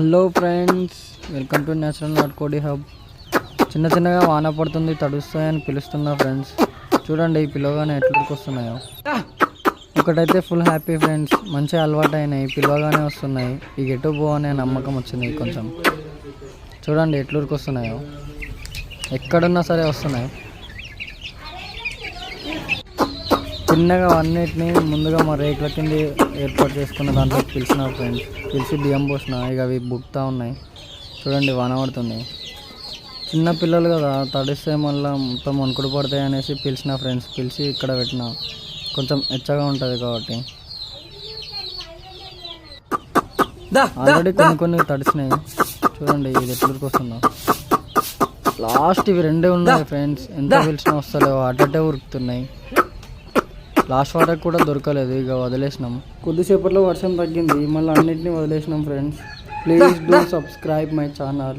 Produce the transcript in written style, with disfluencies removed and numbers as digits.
Hello friends, welcome to natural నాటుకోడి hub. చిన్నగా వాన పడుతుంది, తడుస్తాయని పిలుస్తున్నా ఫ్రెండ్స్. చూడండి ఈ పిలవగానే ఎట్లకి వస్తున్నాయో. ఒకటైతే ఫుల్ హ్యాపీ ఫ్రెండ్స్, మంచిగా అలవాటు అయినాయి, పిలవగానే వస్తున్నాయి. ఈ గెటు పో అనే నమ్మకం వచ్చింది కొంచెం. చూడండి ఎట్లూరికి వస్తున్నాయో, ఎక్కడున్నా సరే వస్తున్నాయి. చిన్నగా అన్నిటిని ముందుగా మా రేకుల కింద ఏర్పాటు చేసుకున్న దాంట్లో పిలిచిన ఫ్రెండ్స్. పిలిచి బియ్యం పోసిన, ఇక అవి బుక్తా ఉన్నాయి. చూడండి వాన పడుతుంది, చిన్న పిల్లలు కదా, తడిస్తే మళ్ళీ మొత్తం వణుకుడు పడతాయి అనేసి పిలిచిన ఫ్రెండ్స్. పిలిచి ఇక్కడ పెట్టిన, కొంచెం ఎచ్చగా ఉంటుంది కాబట్టి. ఆల్రెడీ కొన్ని తడిసినాయి. చూడండి ఇది ఎట్లకి వస్తుందో. లాస్ట్ ఇవి రెండే ఉన్నాయి ఫ్రెండ్స్. ఎంత పిలిచినా వస్తలేవు, అడ్డటే ఉరుకుతున్నాయి. లాస్ట్ వాటర్ కూడా దొరకలేదు, ఇక వదిలేసినాం. కొద్దిసేపట్లో వర్షం తగ్గింది, మళ్ళీ అన్నింటినీ వదిలేసినాం friends. Please do subscribe my channel.